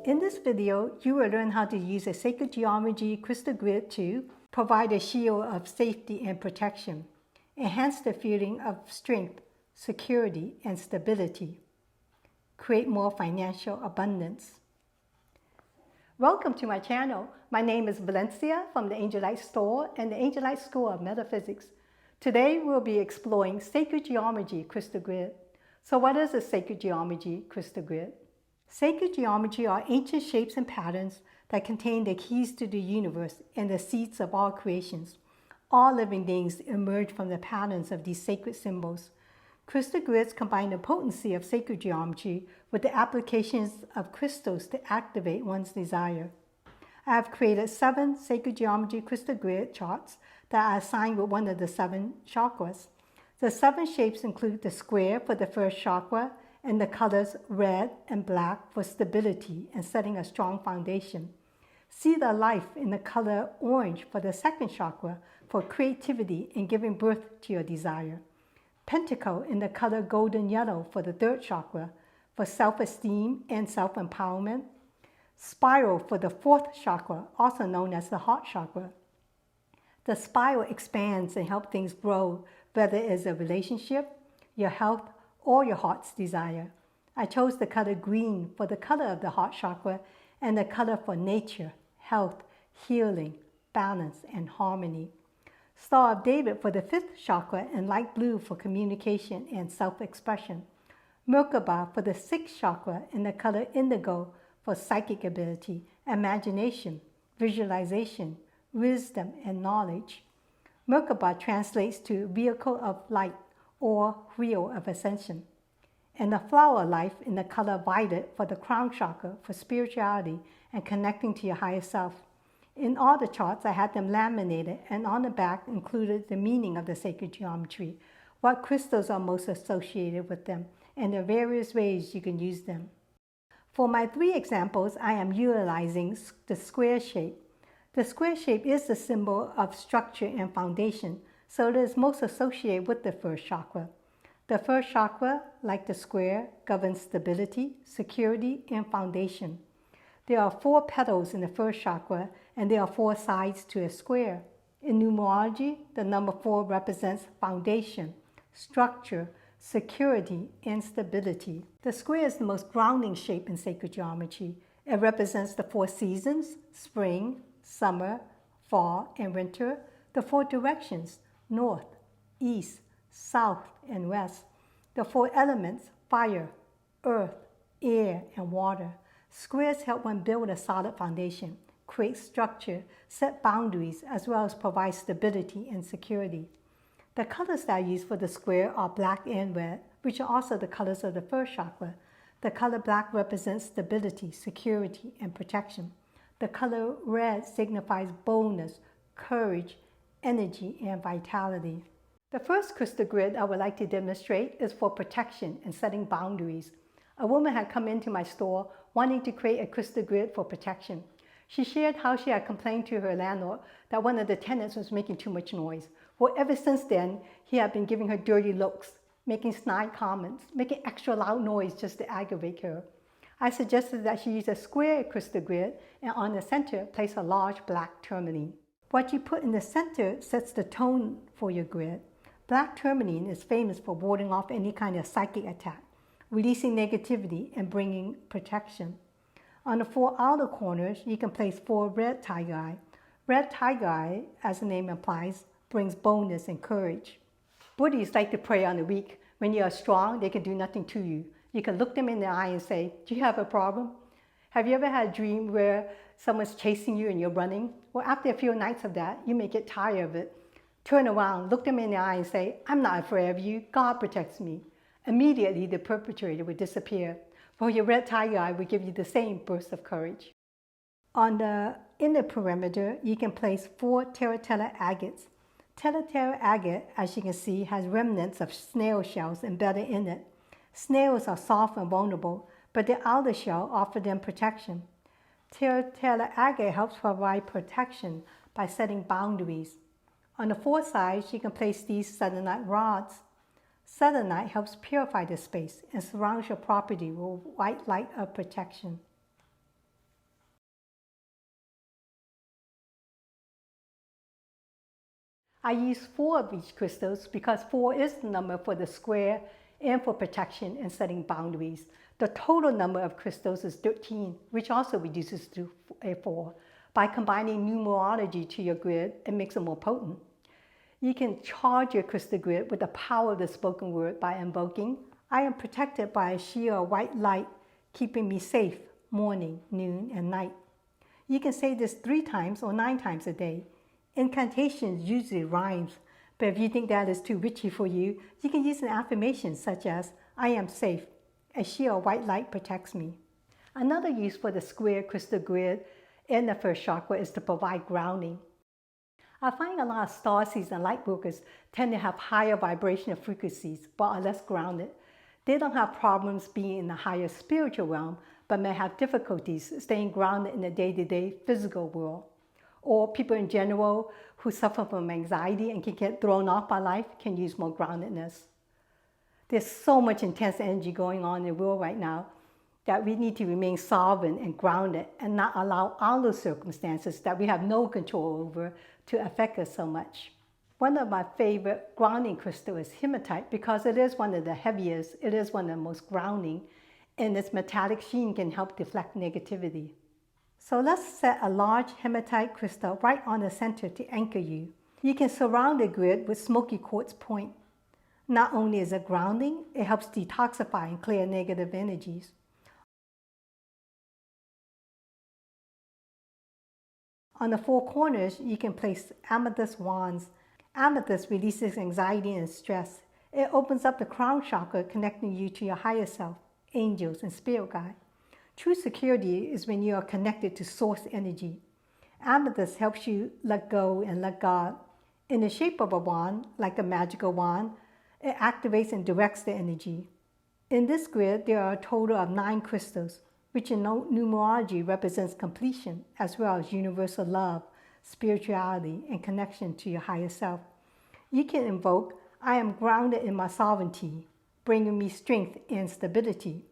In this video, you will learn how to use a sacred geometry crystal grid to provide a shield of safety and protection, enhance the feeling of strength, security, and stability, create more financial abundance. Welcome to my channel. My name is Valencia from the Angel Light Store and the Angel Light School of Metaphysics. Today we'll be exploring sacred geometry crystal grid. So what is a sacred geometry crystal grid? Sacred geometry are ancient shapes and patterns that contain the keys to the universe and the seeds of all creations. All living beings emerge from the patterns of these sacred symbols. Crystal grids combine the potency of sacred geometry with the applications of crystals to activate one's desire. I have created 7 sacred geometry crystal grid charts that are assigned with one of the 7 chakras. The 7 shapes include the square for the first chakra and the colors red and black for stability and setting a strong foundation. See the life in the color orange for the second chakra for creativity and giving birth to your desire. Pentacle in the color golden yellow for the third chakra for self-esteem and self-empowerment. Spiral for the fourth chakra, also known as the heart chakra. The spiral expands and helps things grow, whether it's a relationship, your health, or your heart's desire. I chose the color green for the color of the heart chakra and the color for nature, health, healing, balance, and harmony. Star of David for the 5th chakra and light blue for communication and self-expression. Merkaba for the 6th chakra and the color indigo for psychic ability, imagination, visualization, wisdom, and knowledge. Merkaba translates to vehicle of light or wheel of ascension. And the flower life in the color violet for the crown chakra for spirituality and connecting to your higher self. In all the charts, I had them laminated, and on the back included the meaning of the sacred geometry, what crystals are most associated with them, and the various ways you can use them. For my 3 examples, I am utilizing the square shape. The square shape is the symbol of structure and foundation, so it is most associated with the first chakra. The first chakra, like the square, governs stability, security, and foundation. There are 4 petals in the first chakra, and there are 4 sides to a square. In numerology, the number 4 represents foundation, structure, security, and stability. The square is the most grounding shape in sacred geometry. It represents the 4 seasons, spring, summer, fall, and winter, the 4 directions, north, east, south, and west, the 4 elements, fire, earth, air, and water. Squares help one build a solid foundation, create structure, set boundaries, as well as provide stability and security. The colors that I use for the square are black and red, which are also the colors of the first chakra. The color black represents stability, security, and protection. The color red signifies boldness, courage, energy, and vitality. The first crystal grid I would like to demonstrate is for protection and setting boundaries. A woman had come into my store wanting to create a crystal grid for protection. She shared how she had complained to her landlord that one of the tenants was making too much noise. Well, ever since then, he had been giving her dirty looks, making snide comments, making extra loud noise just to aggravate her. I suggested that she use a square crystal grid and on the center place a large black tourmaline. What you put in the center sets the tone for your grid. Black tourmaline is famous for warding off any kind of psychic attack, releasing negativity and bringing protection. On the 4 outer corners, you can place 4 red tiger eye. Red tiger eye, as the name implies, brings boldness and courage. Buddhists like to prey on the weak. When you are strong, they can do nothing to you. You can look them in the eye and say, "Do you have a problem?" Have you ever had a dream where someone's chasing you and you're running? Well, after a few nights of that, you may get tired of it. Turn around, look them in the eye and say, "I'm not afraid of you. God protects me." Immediately, the perpetrator would disappear. For your red tiger eye would give you the same burst of courage. On the inner perimeter, you can place 4 terracotta agates. Terracotta agate, as you can see, has remnants of snail shells embedded in it. Snails are soft and vulnerable, but the outer shell offers them protection. Terracotta agate helps provide protection by setting boundaries. On the 4 sides, you can place these selenite rods. Selenite helps purify the space and surrounds your property with white light of protection. I use 4 of each crystals because 4 is the number for the square and for protection and setting boundaries. The total number of crystals is 13, which also reduces to a 4. By combining numerology to your grid, it makes it more potent. You can charge your crystal grid with the power of the spoken word by invoking, "I am protected by a shield of white light, keeping me safe morning, noon, and night." You can say this 3 times or 9 times a day. Incantations usually rhymes, but if you think that is too witchy for you, you can use an affirmation such as, "I am safe. A shield of white light protects me." Another use for the square crystal grid in the first chakra is to provide grounding. I find a lot of starseeds and light workers tend to have higher vibrational frequencies but are less grounded. They don't have problems being in the higher spiritual realm, but may have difficulties staying grounded in the day-to-day physical world. Or people in general who suffer from anxiety and can get thrown off by life can use more groundedness. There's so much intense energy going on in the world right now that we need to remain sovereign and grounded and not allow outer circumstances that we have no control over to affect us so much. One of my favorite grounding crystals is hematite because it is one of the heaviest, it is one of the most grounding, and its metallic sheen can help deflect negativity. So let's set a large hematite crystal right on the center to anchor you. You can surround the grid with smoky quartz point. Not only is it grounding, it helps detoxify and clear negative energies. On the 4 corners, you can place Amethyst Wands. Amethyst releases anxiety and stress. It opens up the crown chakra, connecting you to your higher self, angels, and spirit guide. True security is when you are connected to source energy. Amethyst helps you let go and let God. In the shape of a wand, like a magical wand, it activates and directs the energy. In this grid, there are a total of 9 crystals, which in numerology represents completion, as well as universal love, spirituality, and connection to your higher self. You can invoke, "I am grounded in my sovereignty, bringing me strength and stability."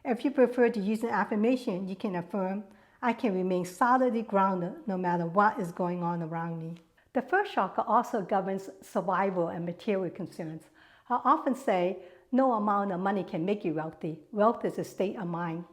If you prefer to use an affirmation, you can affirm, "I can remain solidly grounded no matter what is going on around me." The first chakra also governs survival and material concerns. I often say, no amount of money can make you wealthy. Wealth is a state of mind.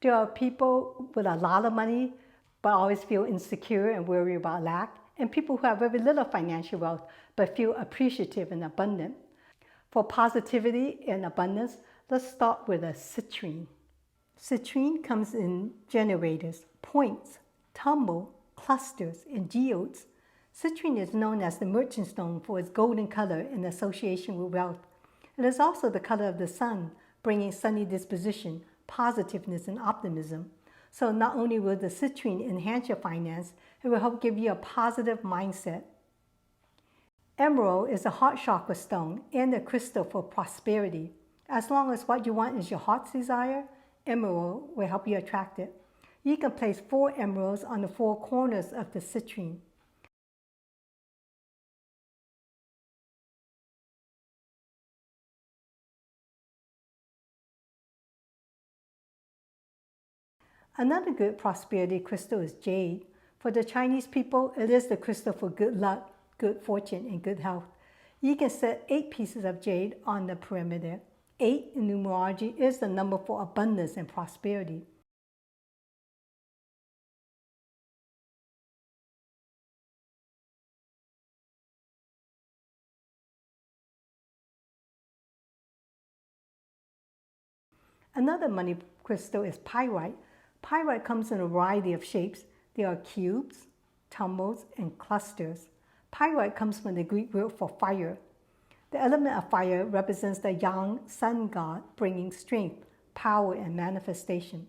There are people with a lot of money but always feel insecure and worry about lack, and people who have very little financial wealth but feel appreciative and abundant. For positivity and abundance, let's start with a citrine. Citrine comes in generators, points, tumble, clusters, and geodes. Citrine is known as the merchant stone for its golden color in association with wealth. It is also the color of the sun, bringing sunny disposition, positiveness, and optimism. So not only will the citrine enhance your finance, it will help give you a positive mindset. Emerald is a heart chakra stone and a crystal for prosperity. As long as what you want is your heart's desire, emerald will help you attract it. You can place 4 emeralds on the 4 corners of the citrine. Another good prosperity crystal is jade. For the Chinese people, it is the crystal for good luck, good fortune, and good health. You can set 8 pieces of jade on the perimeter. 8 in numerology is the number for abundance and prosperity. Another money crystal is pyrite. Pyrite comes in a variety of shapes. There are cubes, tumbles, and clusters. Pyrite comes from the Greek word for fire. The element of fire represents the yang sun god, bringing strength, power, and manifestation.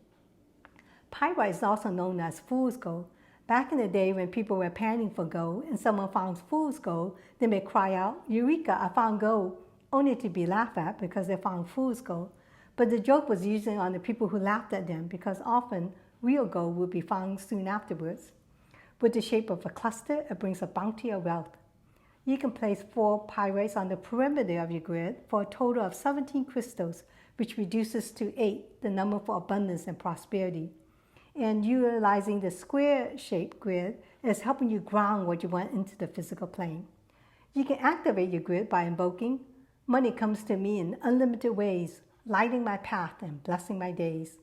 Pyrite is also known as fool's gold. Back in the day when people were panning for gold and someone found fool's gold, they may cry out, "Eureka, I found gold," only to be laughed at because they found fool's gold. But the joke was usually on the people who laughed at them because often real gold would be found soon afterwards. With the shape of a cluster, it brings a bounty of wealth. You can place 4 pyrites on the perimeter of your grid for a total of 17 crystals, which reduces to 8, the number for abundance and prosperity. And utilizing the square-shaped grid is helping you ground what you want into the physical plane. You can activate your grid by invoking, "Money comes to me in unlimited ways, lighting my path and blessing my days."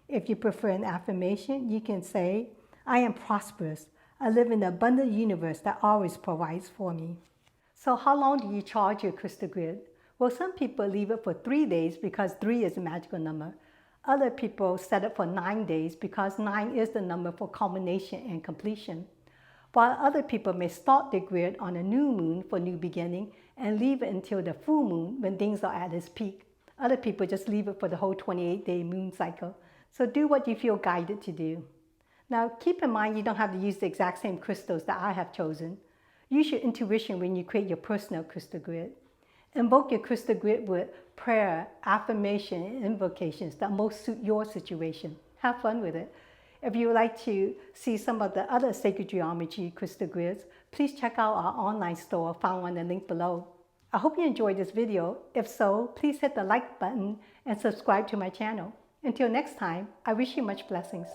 If you prefer an affirmation, you can say, "I am prosperous. I live in an abundant universe that always provides for me." So how long do you charge your crystal grid? Well, some people leave it for 3 days because 3 is a magical number. Other people set it for 9 days because 9 is the number for culmination and completion. While other people may start their grid on a new moon for new beginning and leave it until the full moon when things are at its peak. Other people just leave it for the whole 28-day moon cycle. So do what you feel guided to do. Now, keep in mind you don't have to use the exact same crystals that I have chosen. Use your intuition when you create your personal crystal grid. Invoke your crystal grid with prayer, affirmation, and invocations that most suit your situation. Have fun with it. If you would like to see some of the other sacred geometry crystal grids, please check out our online store found on the link below. I hope you enjoyed this video. If so, please hit the like button and subscribe to my channel. Until next time, I wish you much blessings.